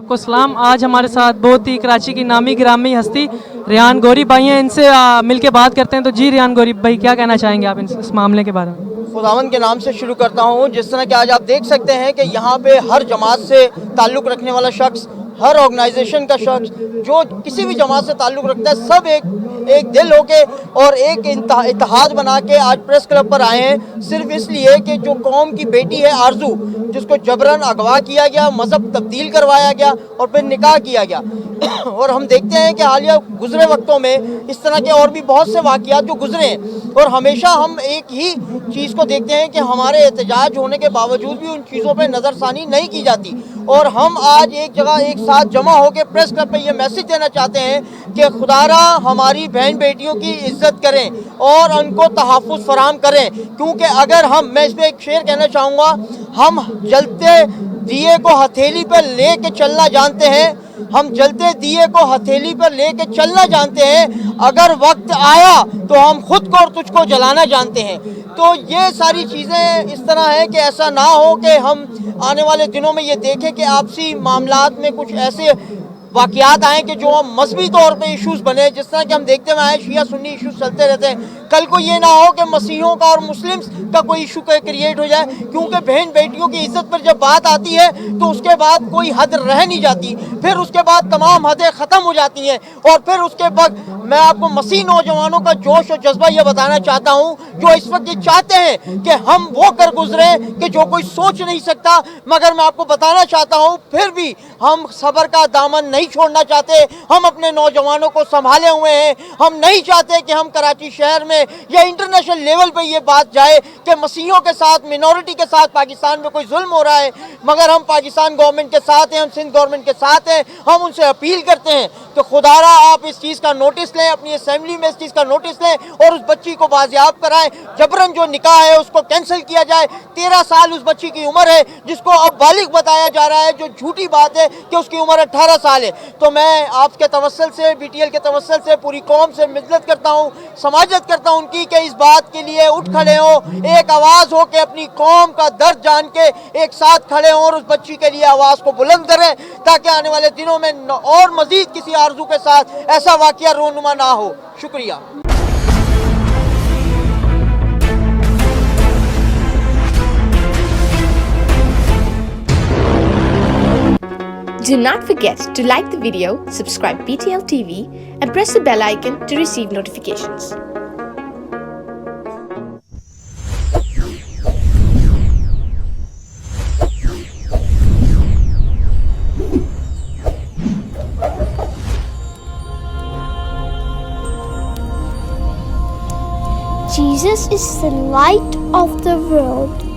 सबको सलाम। आज हमारे साथ बहुत ही कराची की नामी गिरामी हस्ती रेहान गौरी भाई हैं, इनसे मिलके बात करते हैं। तो जी रेहान गौरी भाई, क्या कहना चाहेंगे आप इस मामले के बारे में? खुदावंद के नाम से शुरू करता हूँ। जिस तरह कि आज आप देख सकते हैं कि यहाँ पे हर जमात से ताल्लुक़ रखने वाला शख्स, हर ऑर्गेनाइजेशन का शख्स जो किसी भी जमात से ताल्लुक़ रखता है, सब एक दिल होके और एक इत्तेहाद बना के आज प्रेस क्लब पर आए हैं, सिर्फ इसलिए कि जो कौम की बेटी है आरजू, जिसको जबरन अगवा किया गया, मज़हब तब्दील करवाया गया और फिर निकाह किया गया। और हम देखते हैं कि हालिया गुजरे वक्तों में इस तरह के और भी बहुत से वाक़यात जो गुजरे हैं, और हमेशा हम एक ही चीज़ को देखते हैं कि हमारे एहतजाज होने के बावजूद भी उन चीज़ों पर नज़रसानी नहीं की जाती। और हम आज एक जगह एक साथ जमा होकर प्रेस क्लब पे ये मैसेज देना चाहते हैं कि खुदारा हमारी बहन बेटियों की इज़्ज़त करें और उनको तहफ़्फ़ुज़ फराहम करें, क्योंकि अगर मैं इस पर एक शेर कहना चाहूँगा, हम जलते दिए को हथेली पर ले के चलना जानते हैं, हम जलते दिए को हथेली पर ले के चलना जानते हैं, अगर वक्त आया तो हम खुद को और तुझको जलाना जानते हैं। तो ये सारी चीज़ें इस तरह है कि ऐसा ना हो कि हम आने वाले दिनों में ये देखें कि आपसी मामलात में कुछ ऐसे वाक़यात आए कि जो मजहबी तौर पे इश्यूज़ बने, जिस तरह कि हम देखते हुए आए शिया सुन्नी इश्यूज़ चलते रहते हैं। कल को ये ना हो कि मसीहों का और मुस्लिम्स का कोई इशू क्रिएट हो जाए, क्योंकि बहन बेटियों की इज़्ज़त पर जब बात आती है तो उसके बाद कोई हद रह नहीं जाती, फिर उसके बाद तमाम हदें ख़त्म हो जाती हैं। और फिर उसके बाद मैं आपको मसीह नौजवानों का जोश और जज्बा ये बताना चाहता हूँ, जो इस वक्त ये चाहते हैं कि हम वो कर गुजरे कि जो कोई सोच नहीं सकता, मगर मैं आपको बताना चाहता हूँ फिर भी हम सब्र का दामन नहीं छोड़ना चाहते। हम अपने नौजवानों को संभाले हुए हैं। हम नहीं चाहते कि हम कराची शहर में या इंटरनेशनल लेवल पे ये बात जाए कि मसीहों के साथ, मिनॉरिटी के साथ पाकिस्तान में कोई जुल्म हो रहा है, मगर हम पाकिस्तान गवर्नमेंट के साथ हैं, हम सिंध गवर्नमेंट के साथ हैं। हम उनसे अपील करते हैं तो खुदारा आप इस चीज़ का नोटिस लें, अपनी असेंबली में इस चीज़ का नोटिस लें और उस बच्ची को बाजियाब कराएं। जबरन जो निकाह है उसको कैंसिल किया जाए। 13 साल उस बच्ची की उम्र है, जिसको अब बालिग बताया जा रहा है, जो झूठी बात है कि उसकी उम्र 18 साल है। तो मैं आपके तवस्सुल से, BTL के तवस्सुल से पूरी कौम से मिन्नत करता हूँ, समाजत करता हूँ उनकी, कि इस बात के लिए उठ खड़े हो, एक आवाज़ हो के अपनी कौम का दर्द जान के एक साथ खड़े हों और उस बच्ची के लिए आवाज़ को बुलंद करें, ताकि आने वाले दिनों में और मज़ीद किसी आरज़ू के साथ ऐसा वाक़या रोनुमा ना हो। शुक्रिया। Do not forget to like the video, subscribe BTL TV and press the bell icon to receive notifications. Jesus is the light of the world.